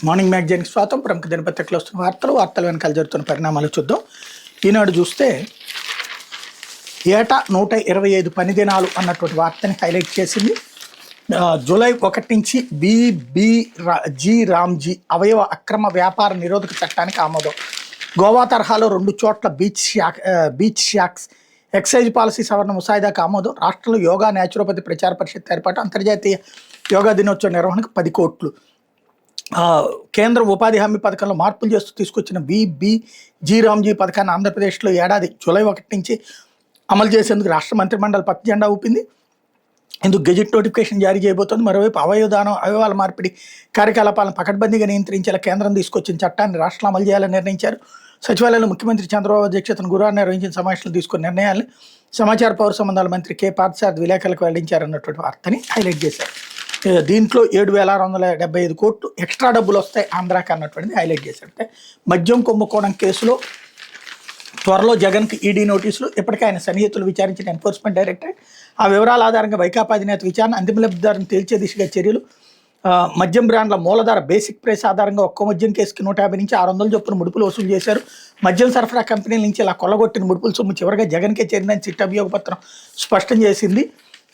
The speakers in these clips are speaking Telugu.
మార్నింగ్ మ్యాగజైన్కి స్వాగతం. ప్రముఖ దినపత్రికలో వస్తున్న వార్తల వెనకాల జరుగుతున్న పరిణామాలు చూద్దాం. ఈనాడు చూస్తే ఏటా 125 పని దినాలు అన్నటువంటి వార్తని హైలైట్ చేసింది. జూలై 1 నుంచి జి రామ్జీ అవయవ అక్రమ వ్యాపార నిరోధక చట్టానికి ఆమోదం. గోవా తరహాలో 2 చోట్ల బీచ్ షాక్స్ ఎక్సైజ్ పాలసీ సవరణ ముసాయిదాకు ఆమోదం. రాష్ట్రంలో యోగా న్యాచురోపతి ప్రచార పరిషత్ ఏర్పాటు. అంతర్జాతీయ యోగా దినోత్సవ నిర్వహణకు 10 కోట్లు. కేంద్ర ఉపాధి హామీ పథకంలో మార్పులు చేస్తూ తీసుకొచ్చిన జి రామ్జీ పథకాన్ని ఆంధ్రప్రదేశ్లో ఏడాది జూలై 1 నుంచి అమలు చేసేందుకు రాష్ట్ర మంత్రిమండలి పచ్చ జెండా ఊపింది. ఇందుకు గెజిట్ నోటిఫికేషన్ జారీ చేయబోతోంది. మరోవైపు అవయవాల మార్పిడి కార్యకలాపాలను పకడ్బందీగా నియంత్రించేలా కేంద్రం తీసుకొచ్చిన చట్టాన్ని రాష్ట్రంలో అమలు చేయాలని నిర్ణయించారు. సచివాలయంలో ముఖ్యమంత్రి చంద్రబాబు అధ్యక్షతన గురువారం నిర్వహించిన సమావేశంలో తీసుకున్న నిర్ణయాలను సమాచార పౌర సంబంధాల మంత్రి కె పార్థసారథి విలేకరులకు వెల్లడించారన్నటువంటి వార్తని హైలైట్ చేశారు. దీంట్లో 7,675 కోట్లు ఎక్స్ట్రా డబ్బులు వస్తాయి ఆంధ్రాకి అన్నటువంటిది హైలైట్ చేశారు. మద్యం కుంభకోణం కేసులో త్వరలో జగన్కి ఈడీ నోటీసులు. ఇప్పటికే ఆయన సన్నిహితులు విచారించిన ఎన్ఫోర్స్మెంట్ డైరెక్టరేట్ ఆ వివరాల ఆధారంగా వైకాపా అధినేత విచారణ, అంతిమ లబ్ధిదారుని తేల్చే దిశగా చర్యలు. మద్యం బ్రాండ్ల మూలధార బేసిక్ ప్రైస్ ఆధారంగా ఒక్కో మద్యం కేసుకి 150 నుంచి 600 చొప్పున ముడుపులు వసూలు చేశారు. మద్యం సరఫరా కంపెనీల నుంచి ఇలా కొల్లగొట్టిన ముడుపుల సొమ్ము చివరిగా జగన్కే చేరిందని సిట్ అభియోగ పత్రం స్పష్టం చేసింది.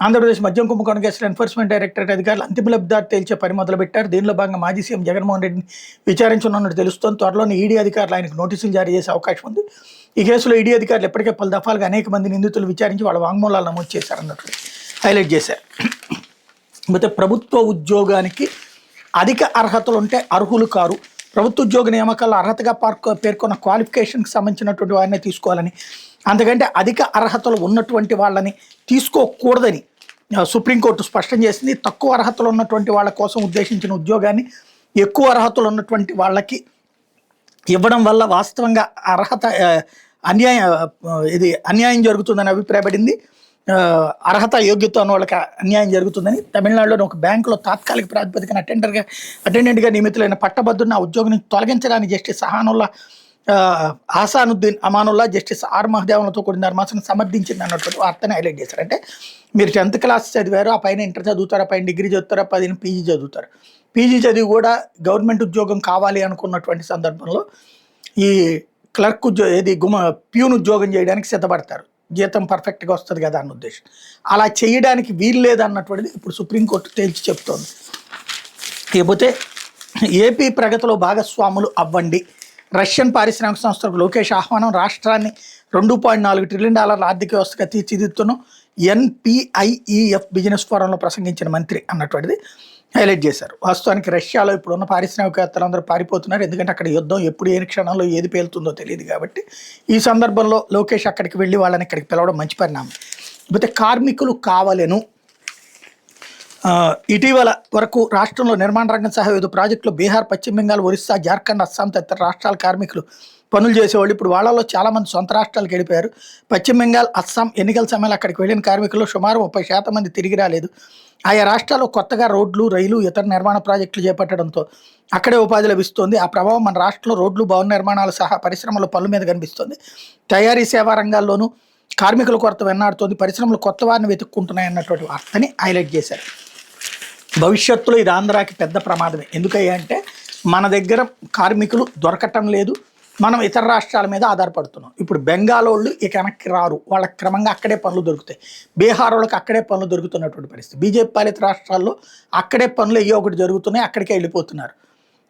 ఆంధ్రప్రదేశ్ మద్యం కుంభకోణం కేసులో ఎన్ఫోర్స్మెంట్ డైరెక్టరేట్ అధికారులు అంతిమ లబ్ధిదారు తేల్చే పని మొదలుపెట్టారు. దీనిలో భాగంగా మాజీ సీఎం జగన్మోహన్ రెడ్డిని విచారించనున్నట్టు తెలుస్తోంది. త్వరలోనే ఈడీ అధికారులు ఆయనకు నోటీసులు జారీ చేసే అవకాశం ఉంది. ఈ కేసులో ఈడీ అధికారులు ఇప్పటికే పలు దఫాలుగా అనేక మంది నిందితులు విచారించి వాళ్ళ వాంగ్మూలాలు నమోదు చేశారన్నట్లు హైలైట్ చేశారు. అయితే ప్రభుత్వ ఉద్యోగానికి అధిక అర్హతలు ఉంటే అర్హులు కారు. ప్రభుత్వ ఉద్యోగ నియామకాల్లో అర్హతగా పేర్కొన్న క్వాలిఫికేషన్కి సంబంధించినటువంటి వారిని తీసుకోవాలని, అంతకంటే అధిక అర్హతలు ఉన్నటువంటి వాళ్ళని తీసుకోకూడదని సుప్రీంకోర్టు స్పష్టం చేసింది. తక్కువ అర్హతలు ఉన్నటువంటి వాళ్ళ కోసం ఉద్దేశించిన ఉద్యోగాన్ని ఎక్కువ అర్హతలు ఉన్నటువంటి వాళ్ళకి ఇవ్వడం వల్ల వాస్తవంగా అన్యాయం జరుగుతుందని అభిప్రాయపడింది. అర్హత యోగ్యత అన్న వాళ్ళకి అన్యాయం జరుగుతుందని. తమిళనాడులోని ఒక బ్యాంకులో తాత్కాలిక ప్రాతిపదికన అటెండెంట్గా నియమితులైన పట్టభద్రుని ఆ ఉద్యోగం నుంచి తొలగించడానికి జస్టిస్ ఆసానుద్దీన్ అమానుల్లా, జస్టిస్ ఆర్ మహదేవన్లతో కూడిన ధర్మాసనం సమర్థించింది అన్నటువంటి వార్తని హైలైట్ చేశారు. అంటే మీరు 10th క్లాస్ చదివారు, ఆ పైన ఇంటర్ చదువుతారు, ఆ పైన డిగ్రీ చదువుతారు, 10 పీజీ చదువుతారు. పీజీ చదివి కూడా గవర్నమెంట్ ఉద్యోగం కావాలి అనుకున్నటువంటి సందర్భంలో ఈ క్లర్క్ ప్యూన్ ఉద్యోగం చేయడానికి సిద్ధపడతారు. జీతం పర్ఫెక్ట్గా వస్తుంది కదా అన్న ఉద్దేశం. అలా చేయడానికి వీలు లేదన్నటువంటిది ఇప్పుడు సుప్రీంకోర్టు తేల్చి చెప్తోంది. ఇకపోతే ఏపీ ప్రగతిలో భాగస్వాములు అవ్వండి. రష్యన్ పారిశ్రామిక సంస్థలకు లోకేష్ ఆహ్వానం. రాష్ట్రాన్ని $2.4 ట్రిలియన్ ఆర్థిక వ్యవస్థగా తీర్చిదిద్దుతున్నాం. NPIEF బిజినెస్ ఫోరంలో ప్రసంగించిన మంత్రి అన్నటువంటిది హైలైట్ చేశారు. వాస్తవానికి రష్యాలో ఇప్పుడున్న పారిశ్రామికవేత్తలందరూ పారిపోతున్నారు. ఎందుకంటే అక్కడ యుద్ధం ఎప్పుడు ఏ క్షణంలో ఏది పేలుతుందో తెలియదు కాబట్టి ఈ సందర్భంలో లోకేష్ అక్కడికి వెళ్ళి వాళ్ళని ఇక్కడికి పిలవడం మంచి పరిణామం. అయితే కార్మికులు కావాలను. ఇటీవల వరకు రాష్ట్రంలో నిర్మాణ రంగం సహా వివిధ ప్రాజెక్టులు బీహార్, పశ్చిమ బెంగాల్, ఒరిస్సా, జార్ఖండ్, అస్సాం తదితర రాష్ట్రాల కార్మికులు పనులు చేసేవాళ్ళు. ఇప్పుడు వాళ్ళలో చాలామంది సొంత రాష్ట్రాలకు వెళ్ళిపోయారు. పశ్చిమ బెంగాల్, అస్సాం ఎన్నికల సమయంలో అక్కడికి వెళ్ళిన కార్మికులు సుమారు 30% మంది తిరిగి రాలేదు. ఆయా రాష్ట్రాల్లో కొత్తగా రోడ్లు, రైలు, ఇతర నిర్మాణ ప్రాజెక్టులు చేపట్టడంతో అక్కడే ఉపాధి లభిస్తోంది. ఆ ప్రభావం మన రాష్ట్రంలో రోడ్లు, భవన నిర్మాణాలు సహా పరిశ్రమల పనుల మీద కనిపిస్తుంది. తయారీ సేవా రంగాల్లోనూ కార్మికుల కొరత వెన్నాడుతోంది. పరిశ్రమలు కొత్త వారిని వెతుక్కుంటున్నాయి అన్నటువంటి వార్తని హైలైట్ చేశారు. భవిష్యత్తులో ఇది ఆంధ్రాకి పెద్ద ప్రమాదమే. ఎందుకంటే మన దగ్గర కార్మికులు దొరకటం లేదు, మనం ఇతర రాష్ట్రాల మీద ఆధారపడుతున్నాం. ఇప్పుడు బెంగాల్ వాళ్ళు ఇక వెనక్కి రారు, వాళ్ళకి క్రమంగా అక్కడే పనులు దొరుకుతాయి. బీహార్ వాళ్ళకి అక్కడే పనులు దొరుకుతున్నటువంటి పరిస్థితి. బీజేపీ పాలిత రాష్ట్రాల్లో అక్కడే పనులు ఒకటి జరుగుతున్నాయి, అక్కడికే వెళ్ళిపోతున్నారు.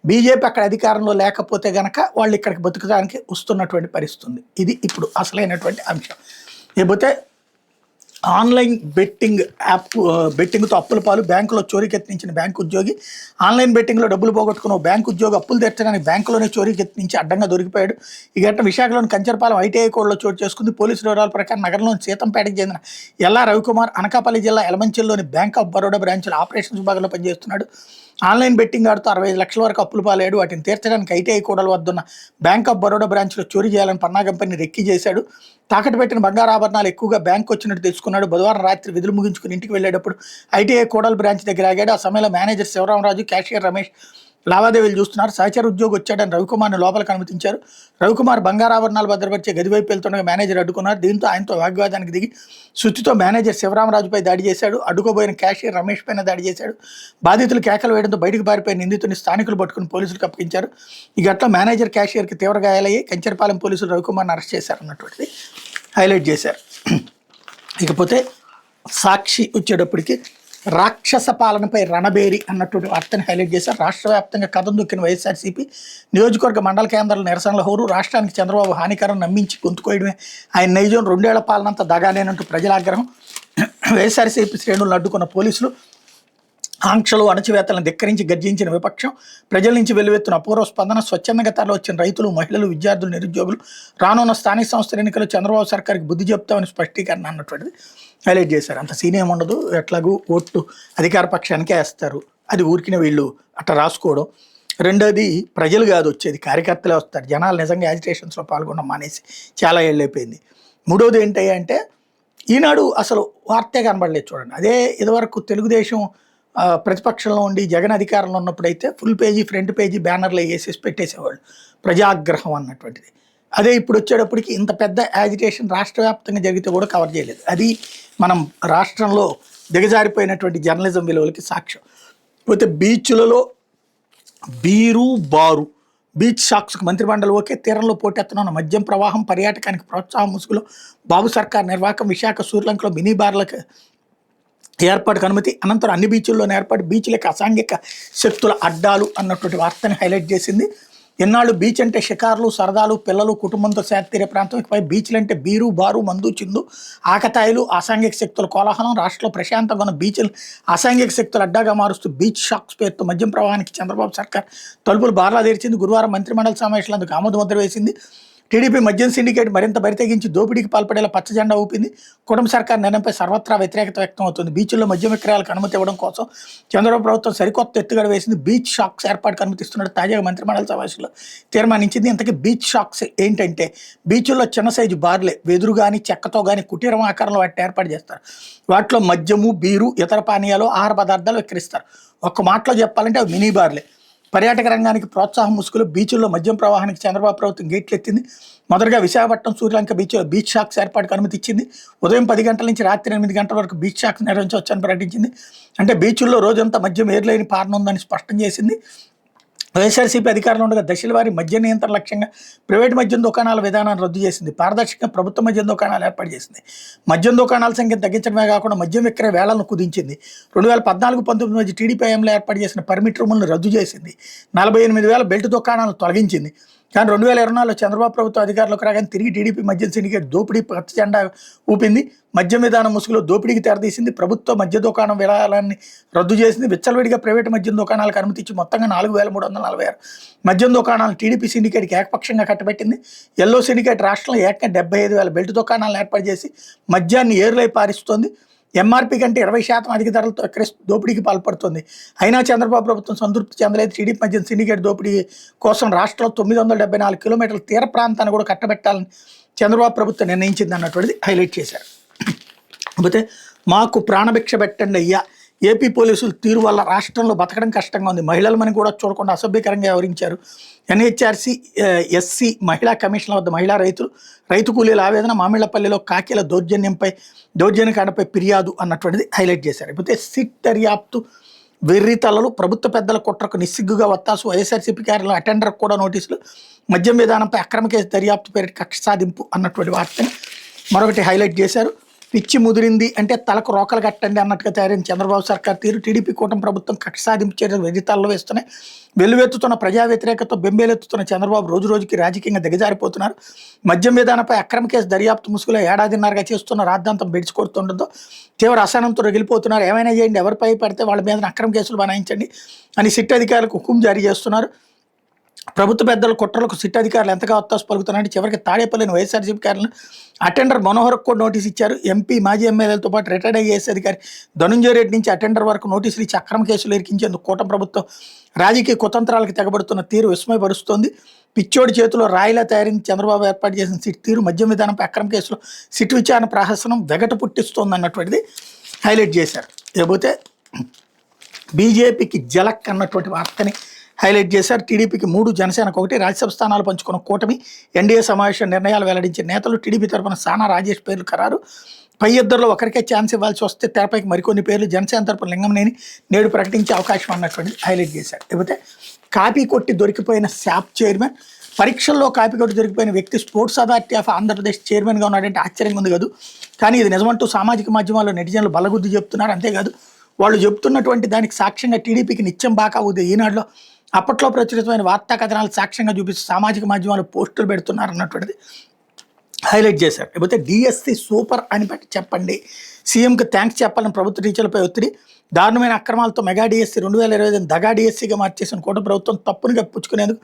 బీజేపీ అక్కడ అధికారంలో లేకపోతే గనక వాళ్ళు ఇక్కడికి బతుకడానికి వస్తున్నటువంటి పరిస్థితి. ఇది ఇప్పుడు అసలైనటువంటి అంశం. లేకపోతే ఆన్లైన్ బెట్టింగ్తో అప్పుల పాలు. బ్యాంకులో చోరీకి యత్నించిన బ్యాంకు ఉద్యోగి. ఆన్లైన్ బెట్టింగ్లో డబ్బులు పోగొట్టుకున్న బ్యాంకు ఉద్యోగి అప్పులు తెచ్చడానికి బ్యాంకులోనే చోరీకి యత్నించి అడ్డంగా దొరికిపోయాడు. ఈ ఘటన విశాఖలోని కంచరపాలెం ఐటీఐ కోడ్లో చోటు చేసుకుంది. పోలీసుల వివరాల ప్రకారం నగరంలోని సీతంపేటకు చెందిన ఎల్లా రవికుమార్ అనకాపల్లి జిల్లా ఎలమంచిల్లోని బ్యాంక్ ఆఫ్ బరోడా బ్రాంచ్లో ఆపరేషన్స్ విభాగంలో పనిచేస్తున్నాడు. ఆన్లైన్ బెట్టింగ్ ఆడుతూ 65 లక్షల వరకు అప్పులు పాలయ్యాడు. వాటిని తీర్చడానికి ఐటీఐ కోడల వద్దున్న బ్యాంక్ ఆఫ్ బరోడా బ్రాంచ్లో చోరీ చేయాలని పన్నా కంపెనీ రెక్కి చేశాడు. తాకట్టు పెట్టిన బంగారు ఆభరణాలు ఎక్కువగా బ్యాంకు వచ్చినట్టు తెలుసుకున్నాడు. బుధవారం రాత్రి విధులు ముగించుకుని ఇంటికి వెళ్ళేటప్పుడు ఐటీఐ కోడల్ బ్రాంచ్ దగ్గర ఆగాడు. ఆ సమయంలో మేనేజర్ శివరామరాజు, క్యాషియర్ రమేష్ లావాదేవీలు చూస్తున్నారు. సహచర ఉద్యోగి వచ్చాడని రవికుమార్ని లోపలికి అనుమతించారు. రవికుమార్ బంగారాభరణాలు భద్రపరిచే గది వైపు వెళ్తుండగా మేనేజర్ అడ్డుకున్నారు. దీంతో ఆయనతో వాగ్వాదానికి దిగి సుత్తితో మేనేజర్ శివరామరాజుపై దాడి చేశాడు. అడ్డుకోబోయిన క్యాషియర్ రమేష్ పైన దాడి చేశాడు. బాధితులు కేకలు వేయడంతో బయటకు పారిపోయిన నిందితుని స్థానికులు పట్టుకుని పోలీసులకు అప్పగించారు. ఈ ఘటనలో మేనేజర్ క్యాషియర్కి తీవ్ర గాయాలయ్యి కంచరపాలెం పోలీసులు రవికుమార్ని అరెస్ట్ చేశారు అన్నటువంటిది హైలైట్ చేశారు. ఇకపోతే సాక్షి వచ్చేటప్పటికి రాక్షస పాలనపై రణబేరి అన్నటువంటి వార్తని హైలైట్ చేశారు. రాష్ట్ర వ్యాప్తంగా కథం దొక్కిన వైఎస్ఆర్సీపీ నియోజకవర్గ మండల కేంద్రాల నిరసనల హోరు. రాష్ట్రానికి చంద్రబాబు హానికరం నమ్మించి గొంతుకోయడమే ఆయన నైజం, 2 ఏళ్ల పాలనంతా దగానేనంటూ ప్రజల ఆగ్రహం. వైఎస్ఆర్సీపీ శ్రేణులను అడ్డుకున్న పోలీసులు, ఆంక్షలు అణచివేతలను ధిక్కరించి గర్జించిన విపక్షం, ప్రజల నుంచి వెల్లువెత్తున అపూర్వ స్పందన. స్వచ్ఛందంగా తరలి వచ్చిన రైతులు, మహిళలు, విద్యార్థులు, నిరుద్యోగులు రానున్న స్థానిక సంస్థల ఎన్నికలు చంద్రబాబు సర్కార్కి బుద్ధి చెప్తామని స్పష్టీకరణ అన్నటువంటిది హైలైట్ చేశారు. అంత సీనియం ఉండదు, ఎట్లాగూ ఓట్లు అధికార పక్షానికే వేస్తారు, అది ఊరికిన వీళ్ళు అట్లా రాసుకోవడం. రెండోది ప్రజలు కాదు వచ్చేది, కార్యకర్తలే వస్తారు. జనాలు నిజంగా యాజిటేషన్స్లో పాల్గొనడం మానేసి చాలా ఏళ్ళు అయిపోయింది. మూడోది ఏంటి అంటే ఈనాడు అసలు వార్తే కనబడలేదు చూడండి. అదే ఇదివరకు తెలుగుదేశం ప్రతిపక్షంలో ఉండి జగన్ అధికారంలో ఉన్నప్పుడైతే ఫుల్ పేజీ ఫ్రంట్ పేజీ బ్యానర్లు వేసేసి పెట్టేసేవాళ్ళు, ప్రజాగ్రహం అన్నటువంటిది. అదే ఇప్పుడు వచ్చేటప్పటికి ఇంత పెద్ద యాజిటేషన్ రాష్ట్ర వ్యాప్తంగా జరిగితే కూడా కవర్ చేయలేదు. అది మనం రాష్ట్రంలో దిగజారిపోయినటువంటి జర్నలిజం విలువలకి సాక్ష్యం. పోతే బీచ్లలో బీరు బారు, బీచ్ షాక్స్కి మంత్రిమండలి ఓకే. తీరంలో పోటెత్తనున్న మద్యం ప్రవాహం, పర్యాటకానికి ప్రోత్సాహం ముసుగులో బాబు సర్కార్ నిర్వాహకం. విశాఖ సూర్యలంకలో మినీ బార్లకు ఏర్పాటుకు అనుమతి. అనంతరం అన్ని బీచ్ల్లోనే ఏర్పాటు. బీచ్లకు అసాంఘిక శక్తుల అడ్డాలు అన్నటువంటి వార్తని హైలైట్ చేసింది. ఎన్నాళ్ళు బీచ్ అంటే షికార్లు, సరదాలు, పిల్లలు, కుటుంబంతో సేద ప్రాంతం. ఇకపై బీచ్లు అంటే బీరు, బారు, మందు, చిందు, ఆకతాయిలు, అసాంఘిక శక్తుల కోలాహలం. రాష్ట్రంలో ప్రశాంతంగా ఉన్న బీచ్లు అసాంఘిక శక్తులు అడ్డాగా మారుస్తూ బీచ్ షాక్స్ పేరుతో మద్యం ప్రవాహానికి చంద్రబాబు సర్కార్ తలుపులు బార్లా తెరిచింది. గురువారం మంత్రిమండలి సమావేశంలో అందుకు ఆమోద ముద్ర వేసింది. టీడీపీ మద్యం సిండికేట్ మరింత బరితెగించి దోపిడీకి పాల్పడేలా పచ్చజెండా ఊపింది. కుటుంబ సర్కార్ నిర్ణయంపై సర్వత్రా వ్యతిరేకత వ్యక్తం అవుతుంది. బీచ్ల్లో మద్యం విక్రయాలకు అనుమతి ఇవ్వడం కోసం చంద్రబాబు ప్రభుత్వం సరికొత్త ఎత్తుగడ వేసింది. బీచ్ షాక్స్ ఏర్పాటుకు అనుమతిస్తున్నట్టు తాజాగా మంత్రిమండలి సమావేశంలో తీర్మానించింది. ఇంతకీ బీచ్ షాక్స్ ఏంటంటే బీచ్ల్లో చిన్న సైజు బార్లే, వెదురు కానీ చెక్కతో కానీ కుటీరం ఆకారంలో వాటిని ఏర్పాటు చేస్తారు. వాటిలో మద్యము, బీరు, ఇతర పానీయాలు, ఆహార పదార్థాలు విక్రయిస్తారు. ఒక్క మాటలో చెప్పాలంటే అవి మినీ బార్లే. పర్యాటక రంగానికి ప్రోత్సాహం ముసుగులో బీచ్ల్లో మద్యం ప్రవాహానికి చంద్రబాబు ప్రభుత్వం గేట్లు ఎత్తింది. మొదటగా విశాఖపట్నం సూర్యలంక బీచ్లో బీచ్ షాక్స్ ఏర్పాటుకు అనుమతి ఇచ్చింది. ఉదయం 10 గంటల నుంచి రాత్రి 8 గంటల వరకు బీచ్ షాక్స్ నిర్వహించవచ్చని ప్రకటించింది. అంటే బీచ్ల్లో రోజంతా మద్యం ఏర్లేని పారనుందని స్పష్టం చేసింది. వైఎస్ఆర్సీపీ అధికారంలో ఉండగా దశల వారి మద్య నియంత్రణ లక్ష్యంగా ప్రైవేట్ మద్యం దుకాణాల విధానాన్ని రద్దు చేసింది. పారదర్శకంగా ప్రభుత్వ మద్యం దుకాణాలు ఏర్పాటు చేసింది. మద్యం దుకాణాల సంఖ్యను తగ్గించడమే కాకుండా మద్యం విక్రయ వేళలను కుదించింది. 2014-19 మధ్య టీడీపీ హయాంలో ఏర్పాటు చేసిన పర్మిట్ రూములను రద్దు చేసింది. 48,000 బెల్ట్ దుకాణాలను తొలగించింది. కానీ 2024లో చంద్రబాబు ప్రభుత్వం అధికారంలోకి రాగానే తిరిగి టీడీపీ మద్యం సిండికేట్ దోపిడీ పచ్చ జెండా ఊపింది. మద్యం విధానం ముసుగులో దోపిడీకి తెరదీసింది. ప్రభుత్వ మద్య దుకాణం విరాళాన్ని రద్దు చేసింది. విచ్చలవిడిగా ప్రైవేటు మద్యం దుకాణాలకు అనుమతి ఇచ్చి మొత్తంగా 4,346 మద్యం దుకాణాలను టీడీపీ సిండికేట్కి ఏకపక్షంగా కట్టబెట్టింది. ఎల్లో సిండికేట్ రాష్ట్రంలో ఏకంగా 75,000 బెల్ట్ దుకాణాలను ఏర్పాటు చేసి మద్యాన్ని ఏరులై పారిస్తోంది. ఎంఆర్పీ కంటే 20% అధిక ధరలతో దోపిడీకి పాల్పడుతుంది. అయినా చంద్రబాబు ప్రభుత్వం సంతృప్తి చెందలేదు. టీడీపీ మద్యం సిండికేట్ దోపిడీ కోసం రాష్ట్రంలో 974 కిలోమీటర్ల తీర ప్రాంతాన్ని కూడా కట్టబెట్టాలని చంద్రబాబు ప్రభుత్వం నిర్ణయించింది అన్నటువంటిది హైలైట్ చేశారు. కాకపోతే మాకు ప్రాణభిక్ష పెట్టండి అయ్యా, ఏపీ పోలీసులు తీరు వల్ల రాష్ట్రంలో బతకడం కష్టంగా ఉంది. మహిళలమని కూడా చూడకుండా అసభ్యకరంగా వ్యవహరించారు. ఎన్హెచ్ఆర్సీ ఎస్సీ మహిళా కమిషన్ల వద్ద మహిళా రైతు కూలీల ఆవేదన. మామిళ్లపల్లిలో కాకీల దౌర్జన్యకాండపై ఫిర్యాదు అన్నటువంటిది హైలైట్ చేశారు. అయితే సిట్ దర్యాప్తు వెర్రితలలు, ప్రభుత్వ పెద్దల కుట్రకు నిస్సిగ్గుగా వత్తాసు. వైఎస్ఆర్సీపీ కార్యాలయంలో అటెండర్కి కూడా నోటీసులు. మద్యం విధానంపై అక్రమ కేసు దర్యాప్తు పేరిట కక్ష సాధింపు అన్నటువంటి వార్తని మరొకటి హైలైట్ చేశారు. పిచ్చి ముదిరింది అంటే తలకు రోకలు కట్టండి అన్నట్టుగా తయారైన చంద్రబాబు సర్కార్ తీరు. టీడీపీ కూటమి ప్రభుత్వం కక్ష సాధింపు చర్యలు వెర్రితలలో వేస్తున్నాయి. వెల్లువెత్తుతున్న ప్రజా వ్యతిరేకతతో బెంబేలెత్తుతున్న చంద్రబాబు రోజు రోజుకి రాజకీయంగా దిగజారిపోతున్నారు. మద్యం విధానంపై అక్రమ కేసు దర్యాప్తు ముసుగులో ఏడాదిన్నరగా చేస్తున్న రాద్ధాంతం బెడిచికొడుతుండడంతో తీవ్ర అసహనంతో రగిలిపోతున్నారు. ఏమైనా చేయండి, ఎవరిపై పడితే వాళ్ళ మీద అక్రమ కేసులు బనాయించండి అని సిట్ అధికారులకు హుకుం జారీ చేస్తున్నారు. ప్రభుత్వ పెద్దల కుట్రలకు సిట్ అధికారులు ఎంతగా ఒత్తాసు పలుకుతున్నారంటే చివరికి తాడేపల్లిని వైఎస్ఆర్సీపీ కార్యాలయం అటెండర్ మనోహర్కు కూడా నోటీస్ ఇచ్చారు. ఎంపీ, మాజీ ఎమ్మెల్యేలతో పాటు రిటైర్డ్ ఐఏఎస్ అధికారి ధనుంజయ రెడ్డి నుంచి అటెండర్ వరకు నోటీసులు ఇచ్చి అక్రమ కేసులు ఇరికించేందుకు కూటమి ప్రభుత్వం రాజకీయ కుతంత్రాలకు తెగబడుతున్న తీరు విస్మయపరుస్తోంది. పిచ్చోడి చేతిలో రాయిలా తయారైంది చంద్రబాబు ఏర్పాటు చేసిన సిట్ తీరు. మద్యం విధానంపై అక్రమ కేసులో సిట్ విచారణ ప్రహసనం వెగట పుట్టిస్తోంది అన్నటువంటిది హైలైట్ చేశారు. లేకపోతే బీజేపీకి జలక్ అన్నటువంటి వార్తని హైలైట్ చేశారు. టీడీపీకి 3, జనసేనకు 1, రాజ్యసభ స్థానాలు పంచుకున్న కూటమి ఎన్డీఏ సమావేశం నిర్ణయాలు వెల్లడించిన నేతలు. టీడీపీ తరఫున సానా రాజేష్ పేర్లు ఖరారు. పై ఇద్దరిలో ఒకరికే ఛాన్స్ ఇవ్వాల్సి వస్తే తెరపైకి మరికొన్ని పేర్లు. జనసేన తరపున లింగంనేని నేడు ప్రకటించే అవకాశం అన్నటువంటిది హైలైట్ చేశారు. లేకపోతే కాపీ కొట్టి దొరికిపోయిన శాప్ చైర్మన్, పరీక్షల్లో కాపీ కొట్టి దొరికిపోయిన వ్యక్తి స్పోర్ట్స్ అథారిటీ ఆఫ్ ఆంధ్రప్రదేశ్ చైర్మన్గా ఉన్నాడంటే ఆశ్చర్యంగా ఉంది కాదు. కానీ ఇది నిజమంటూ సామాజిక మాధ్యమాల్లో నెటిజన్లు బలగుద్ది చెప్తున్నారు. అంతేకాదు వాళ్ళు చెప్తున్నటువంటి దానికి సాక్ష్యంగా టీడీపీకి నిత్యం బాకా ఉంది ఈనాడులో అప్పట్లో ప్రచురితమైన వార్తా కథనాలు సాక్ష్యంగా చూపిస్తూ సామాజిక మాధ్యమాలు పోస్టులు పెడుతున్నారు అన్నటువంటిది హైలైట్ చేశారు. లేకపోతే డిఎస్సి సూపర్ అని బట్టి చెప్పండి, సీఎంకి థ్యాంక్స్ చెప్పాలని ప్రభుత్వ టీచర్లపై ఒత్తిడి. దారుణమైన అక్రమాలతో మెగా డిఎస్సి 2025 దగా డిఎస్సిగా మార్చేసిన కూటమి ప్రభుత్వం తప్పును కప్పించుకునేందుకు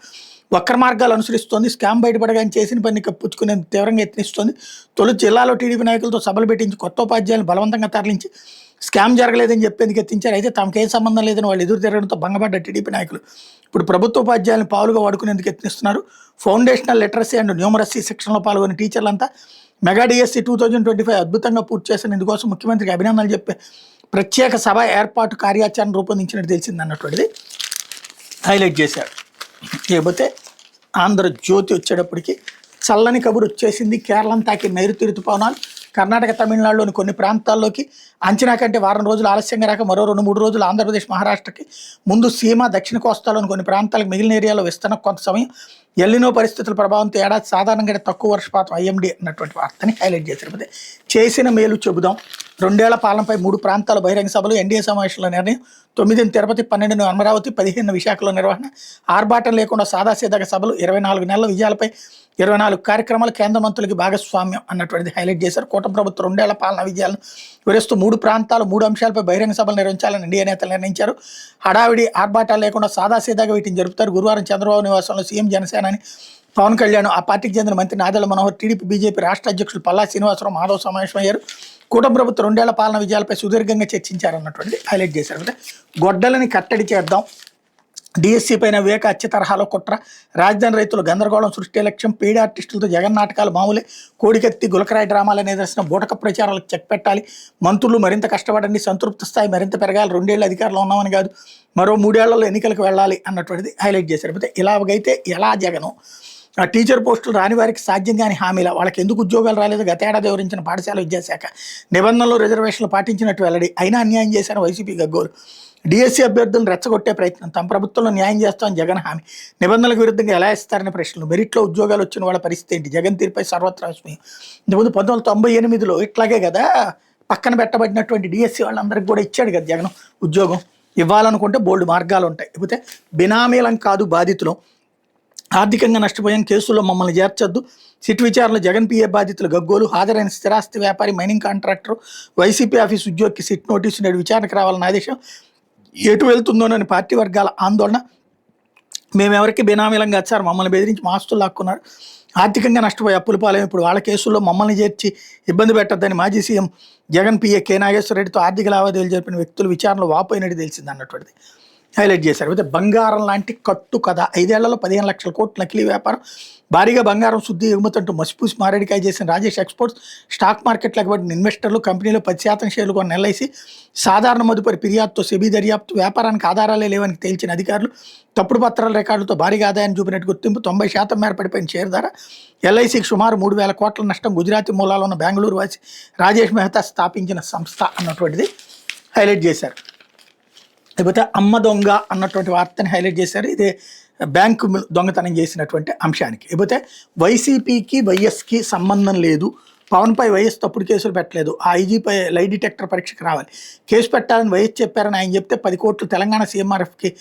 వక్ర మార్గాలు అనుసరిస్తోంది. స్కామ్ బయటపడగానే చేసిన పని కప్పించుకునేందుకు తీవ్రంగా యత్నిస్తోంది. తొలి జిల్లాలో టీడీపీ నాయకులతో సభలు పెట్టించి కొత్త ఉపాధ్యాయులను బలవంతంగా తరలించి స్కామ్ జరగలేదని చెప్పేందుకు ఎత్తించారు. అయితే తమకేం సంబంధం లేదని వాళ్ళు ఎదురు తిరగడంతో భంగపడ్డ టీడీపీ నాయకులు ఇప్పుడు ప్రభుత్వ ఉపాధ్యాయులను పావులుగా వాడుకునేందుకు యత్నిస్తున్నారు. ఫౌండేషనల్ లిటరసీ అండ్ న్యూమరసీ శిక్షణలో పాల్గొన్న టీచర్లంతా మెగా డిఎస్సి 2025 అద్భుతంగా పూర్తి చేసిన ఇందుకోసం ముఖ్యమంత్రికి అభినందనలు చెప్పే ప్రత్యేక సభ ఏర్పాటు కార్యాచరణ రూపొందించినట్టు తెలిసింది అన్నటువంటిది హైలైట్ చేశారు. లేకపోతే ఆంధ్రజ్యోతి వచ్చేటప్పటికి చల్లని కబురు వచ్చేసింది. కేరళం తాకి నైరుతి ఋతుపవనాలు కర్ణాటక, తమిళనాడులోని కొన్ని ప్రాంతాల్లోకి అంచనా కంటే వారం రోజులు ఆలస్యంగా రాక మరో 2-3 రోజులు ఆంధ్రప్రదేశ్, మహారాష్ట్రకి ముందు సీమ, దక్షిణ కోస్తాలోని కొన్ని ప్రాంతాలకు మిగిలిన ఏరియాలో విస్తరణ కొంత సమయం. ఎల్లినో పరిస్థితుల ప్రభావంతో ఏడాది సాధారణంగా తక్కువ వర్షపాతం ఐఎండీ అన్నటువంటి వార్తని హైలైట్ చేశారు. చేసిన మేలు చెబుదాం. 2 ఏళ్ల పాలనపై 3 ప్రాంతాల బహిరంగ సభలు, ఎన్డీఏ సమావేశంలో నిర్ణయం. 9 తిరుపతి, 12 అమరావతి, 15 విశాఖలో నిర్వహణ. ఆర్భాటం లేకుండా సాదాసీదాగా సభలు, 24 నెలల విజయాలపై 24 కార్యక్రమాలు, కేంద్ర మంత్రులకి భాగస్వామ్యం అన్నటువంటిది హైలైట్ చేశారు. కూటమి ప్రభుత్వం 2 ఏళ్ల పాలన విజయాలను వివరిస్తూ 3 ప్రాంతాలు 3 అంశాలపై బహిరంగ సభలు నిర్వహించాలని ఎన్డీఏ నేతలు నిర్ణయించారు. హడావిడి ఆర్భాటాలు లేకుండా సాదాసీదాగా వీటిని జరుపుతారు. గురువారం చంద్రబాబు నివాసంలో సీఎం, జనసేనాని పవన్ కళ్యాణ్, ఆ పార్టీకి చెందిన మంత్రి నాదెళ్ల మనోహర్, టీడీపీ, బీజేపీ రాష్ట్ర అధ్యక్షులు పల్లా శ్రీనివాసరావు, మాధవ్ సమావేశమయ్యారు. కూటమి ప్రభుత్వం 2 ఏళ్ల పాలన విజయాలపై సుదీర్ఘంగా చర్చించారన్నటువంటిది హైలైట్ చేశారు. గొడ్డలని కట్టడి చేద్దాం, డిఎస్సీ పైన వివేక అత్య తరహాలో కుట్ర, రాజధాని రైతులు గందరగోళం సృష్టి లక్ష్యం, పేడి ఆర్టిస్టులతో జగన్ నాటకాలు మామూలే, కోడికత్తి గులకరాయి డ్రామాల నిదర్శనం, బూటక ప్రచారాలకు చెక్ పెట్టాలి, మంత్రులు మరింత కష్టపడండి, సంతృప్తి స్థాయి మరింత పెరగాలి, 2 ఏళ్ళు అధికారంలో ఉన్నామని కాదు మరో 3 ఏళ్లలో ఎన్నికలకు వెళ్ళాలి అన్నటువంటిది హైలైట్ చేశారు. అయితే ఇలాగైతే ఎలా జగను టీచర్ పోస్టులు రాని వారికి సాధ్యం కాని హామీల వాళ్ళకి ఎందుకు ఉద్యోగాలు రాలేదు? గత ఏడాది వివరించిన పాఠశాల విద్యాశాఖ నిబంధనలు, రిజర్వేషన్లు పాటించినట్టు వెల్లడి, అయినా అన్యాయం చేశారు వైసీపీ గగ్గోలు. డిఎస్సీ అభ్యర్థులను రెచ్చగొట్టే ప్రయత్నం, తమ ప్రభుత్వంలో న్యాయం చేస్తామని జగన్ హామీ, నిబంధనలకు విరుద్ధంగా ఎలా ఇస్తారనే ప్రశ్నలు, మెరిట్లో ఉద్యోగాలు వచ్చిన వాళ్ళ పరిస్థితి ఏంటి? జగన్ తీరుపై సర్వత్రా విస్మయం. ఇంతకుముందు 1998లో ఇట్లాగే కదా పక్కన పెట్టబడినటువంటి డిఎస్సీ వాళ్ళందరికీ కూడా ఇచ్చాడు కదా జగన్ ఉద్యోగం. ఇవ్వాలనుకుంటే బోల్డ్ మార్గాలు ఉంటాయి. లేకపోతే బినామీలం కాదు బాధితులు, ఆర్థికంగా నష్టపోయాం, కేసుల్లో మమ్మల్ని చేర్చొద్దు, సిట్ విచారణలో జగన్ పిఏ బాధితులు గగ్గోలు, హాజరైన స్థిరాస్తి వ్యాపారి, మైనింగ్ కాంట్రాక్టర్, వైసీపీ ఆఫీస్ ఉద్యోగికి సిట్ నోటీసు, నేడు విచారణకు రావాలని ఆదేశం. ఎటు వెళ్తుందోనని పార్టీ వర్గాల ఆందోళన. మేమెవరికి బినామీలంగా వచ్చారు, మమ్మల్ని బెదిరించి మా ఆస్తులు లాక్కున్నారు, ఆర్థికంగా నష్టపోయి అప్పుల పాలెం, ఇప్పుడు వాళ్ళ కేసుల్లో మమ్మల్ని చేర్చి ఇబ్బంది పెట్టద్దని మాజీ CM Jagan PA K Nageswara రెడ్డితో ఆర్థిక లావాదేవీలు జరిపిన వ్యక్తులు విచారణలో వాపోయినట్టు తెలిసింది అన్నటువంటిది హైలైట్ చేశారు. అయితే బంగారం లాంటి కట్టు కథ, 5 ఏళ్లలో 15 లక్షల కోట్ల నకిలీ వ్యాపారం, భారీగా బంగారం శుద్ధి ఎగుమతి అంటూ మసిపూసి మారేడికాయ చేసిన రాజేష్ ఎక్స్పోర్ట్స్, స్టాక్ మార్కెట్లకు పడిన ఇన్వెస్టర్లు, కంపెనీలో 10% షేర్లు కొన్న ఎల్ఐసి, సాధారణ మదుపరి ఫిర్యాదుతో సెబీ దర్యాప్తు, వ్యాపారానికి ఆధారాలే లేవని తేల్చిన అధికారులు, తప్పుడు పత్రాల రికార్డులతో భారీగా ఆదాయాన్ని చూపినట్టు గుర్తింపు, 90% మేర పడిపోయిన షేర్ ధర, ఎల్ఐసికి సుమారు 3,000 కోట్ల నష్టం, గుజరాతీ మూలాలు ఉన్న బెంగళూరు వాసి రాజేష్ మెహతా స్థాపించిన సంస్థ అన్నటువంటిది హైలైట్ చేశారు. లేకపోతే అమ్మ దొంగ అన్నటువంటి వార్తని హైలైట్ చేశారు. ఇదే బ్యాంకు దొంగతనం చేసినటువంటి అంశానికి. లేకపోతే వైసీపీకి వైఎస్కి సంబంధం లేదు, పవన్పై వైఎస్ తప్పుడు కేసులు పెట్టలేదు, ఆ ఐజీపై లై డిటెక్టర్ పరీక్షకు రావాలి, కేసు పెట్టాలని వైఎస్ చెప్పారని ఆయన చెప్తే 10 కోట్లు తెలంగాణ సీఎంఆర్ఎఫ్కి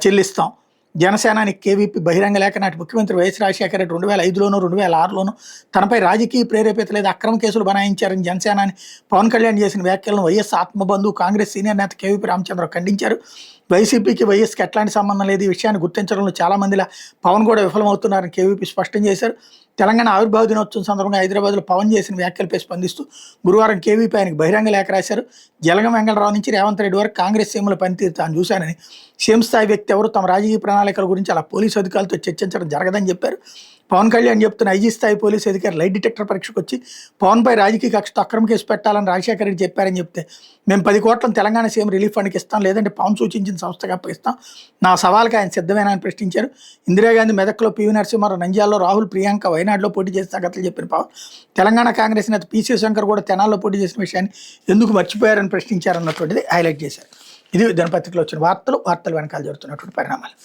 చెల్లిస్తాం, జనసేనానికి కేవీపీ బహిరంగ లేఖ, నాటి ముఖ్యమంత్రి వైఎస్ రాజశేఖర రెడ్డి 2005లోనూ 2006లోనూ తనపై రాజకీయ ప్రేరేపిత లేదా అక్రమ కేసులు బనాయించారని జనసేనాని పవన్ కళ్యాణ్ చేసిన వ్యాఖ్యలను వైఎస్ ఆత్మబంధు కాంగ్రెస్ సీనియర్ నేత కేవీపీ రామచంద్రరావు ఖండించారు. వైసీపీకి వైఎస్కి ఎట్లాంటి సంబంధం లేదు, ఈ విషయాన్ని గుర్తించడంలో చాలా మందిలా పవన్ కూడా విఫలమవుతున్నారని కేవీపీ స్పష్టం చేశారు. తెలంగాణ ఆవిర్భావ దినోత్సవం సందర్భంగా హైదరాబాద్లో పవన్ చేసిన వ్యాఖ్యలపై స్పందిస్తూ గురువారం కేవీపీ ఆయనకు బహిరంగ లేఖ రాశారు. జలగం వెంకటరావు నుంచి రేవంత్ రెడ్డి వరకు కాంగ్రెస్ సీఎంల పనితీరు తాను చూశానని, సీఎం స్థాయి వ్యక్తి ఎవరు తమ రాజకీయ ప్రణాళికల గురించి అలా పోలీసు అధికారులతో చర్చించడం జరగదని చెప్పారు. పవన్ కళ్యాణ్ చెప్తున్న ఐజీ స్థాయి పోలీసు అధికారి లైట్ డిటెక్టర్ పరీక్షకు వచ్చి పవన్పై రాజకీయ కక్షతో అక్రమ కేసు పెట్టాలని రాజశేఖర రెడ్డి చెప్పారని చెప్తే మేము 10 కోట్లను తెలంగాణ సీఎం రిలీఫ్ ఫండ్కి ఇస్తాం, లేదంటే పవన్ సూచించిన సంస్థగా అప్పగిస్తాం, నా సవాల్కి ఆయన సిద్ధమేనా అని ప్రశ్నించారు. ఇందిరాగాంధీ మెదక్లో పివి నరసింహారావు, నంద్యాలలో రాహుల్, ప్రియాంక వయనాడులో పోటీ చేసిన సంగతులు చెప్పిన పవన్ తెలంగాణ కాంగ్రెస్ నేత పి శివశంకర్ కూడా తెనాల్లో పోటీ చేసిన విషయాన్ని ఎందుకు మర్చిపోయారని ప్రశ్నించారన్నటువంటిది హైలైట్ చేశారు. ఇది దినపత్రికలో వచ్చిన వార్తలు వెనకాల జరుగుతున్నటువంటి పరిణామాలు.